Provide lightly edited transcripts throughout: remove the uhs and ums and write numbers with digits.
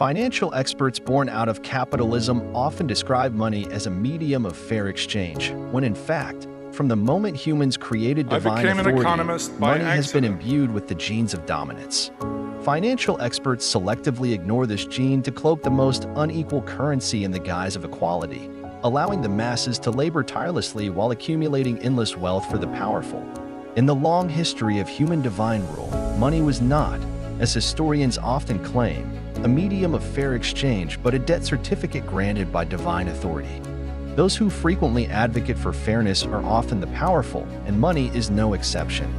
Financial experts born out of capitalism often describe money as a medium of fair exchange, when in fact, from the moment humans created divine authority, money has been imbued with the genes of dominance. Financial experts selectively ignore this gene to cloak the most unequal currency in the guise of equality, allowing the masses to labor tirelessly while accumulating endless wealth for the powerful. In the long history of human divine rule, money was not, as historians often claim, a medium of fair exchange but a debt certificate granted by divine authority. Those who frequently advocate for fairness are often the powerful, and money is no exception.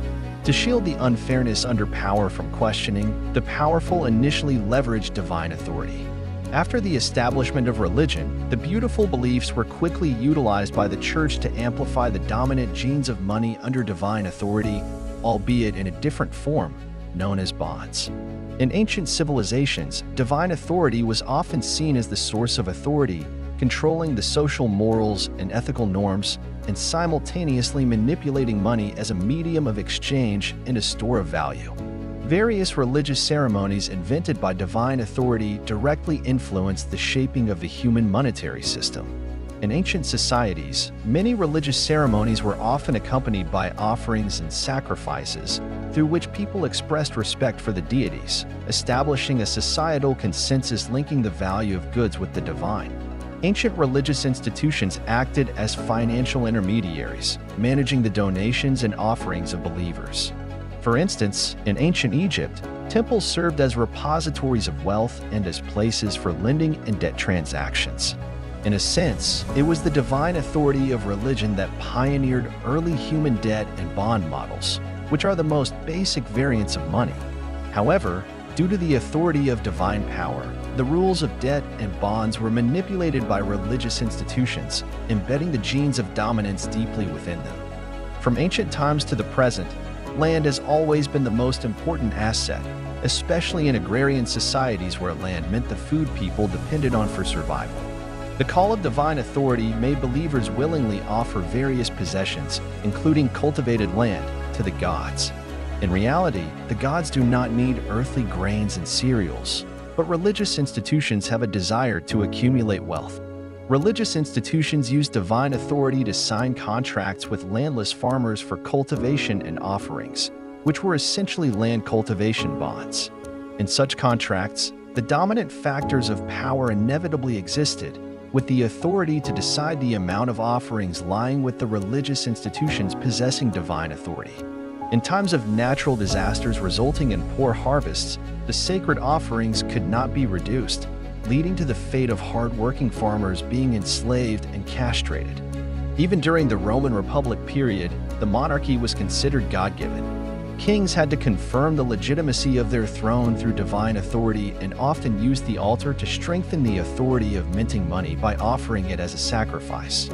To shield the unfairness under power from questioning, the powerful initially leveraged divine authority. After the establishment of religion, the beautiful beliefs were quickly utilized by the church to amplify the dominant genes of money under divine authority, albeit in a different form, known as bonds. In ancient civilizations, divine authority was often seen as the source of authority, controlling the social morals and ethical norms, and simultaneously manipulating money as a medium of exchange and a store of value. Various religious ceremonies invented by divine authority directly influenced the shaping of the human monetary system. In ancient societies, many religious ceremonies were often accompanied by offerings and sacrifices, through which people expressed respect for the deities, establishing a societal consensus linking the value of goods with the divine. Ancient religious institutions acted as financial intermediaries, managing the donations and offerings of believers. For instance, in ancient Egypt, temples served as repositories of wealth and as places for lending and debt transactions. In a sense, it was the divine authority of religion that pioneered early human debt and bond models, which are the most basic variants of money. However, due to the authority of divine power, the rules of debt and bonds were manipulated by religious institutions, embedding the genes of dominance deeply within them. From ancient times to the present, land has always been the most important asset, especially in agrarian societies where land meant the food people depended on for survival. The call of divine authority made believers willingly offer various possessions, including cultivated land, to the gods. In reality, the gods do not need earthly grains and cereals, but religious institutions have a desire to accumulate wealth. Religious institutions use divine authority to sign contracts with landless farmers for cultivation and offerings, which were essentially land cultivation bonds. In such contracts, the dominant factors of power inevitably existed, with the authority to decide the amount of offerings lying with the religious institutions possessing divine authority. In times of natural disasters resulting in poor harvests, the sacred offerings could not be reduced, leading to the fate of hard-working farmers being enslaved and castrated. Even during the Roman Republic period, the monarchy was considered God-given. Kings had to confirm the legitimacy of their throne through divine authority and often used the altar to strengthen the authority of minting money by offering it as a sacrifice.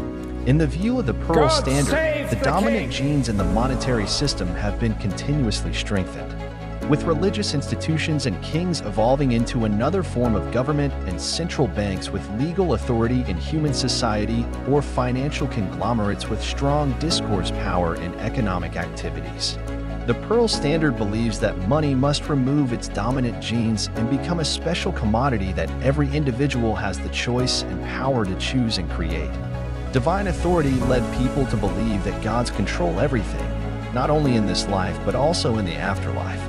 In the view of the Pearl Standard, the dominant genes in the monetary system have been continuously strengthened, with religious institutions and kings evolving into another form of government and central banks with legal authority in human society, or financial conglomerates with strong discourse power in economic activities. The Pearl Standard believes that money must remove its dominant genes and become a special commodity that every individual has the choice and power to choose and create. Divine authority led people to believe that gods control everything, not only in this life but also in the afterlife.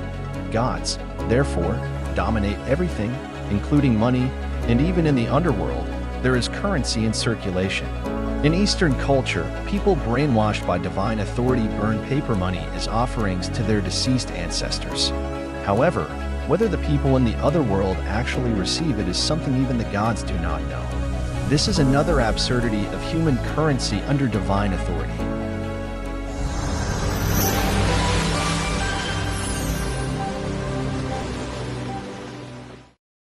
Gods, therefore, dominate everything, including money, and even in the underworld, there is currency in circulation. In Eastern culture, people brainwashed by divine authority burn paper money as offerings to their deceased ancestors. However, whether the people in the other world actually receive it is something even the gods do not know. This is another absurdity of human currency under divine authority.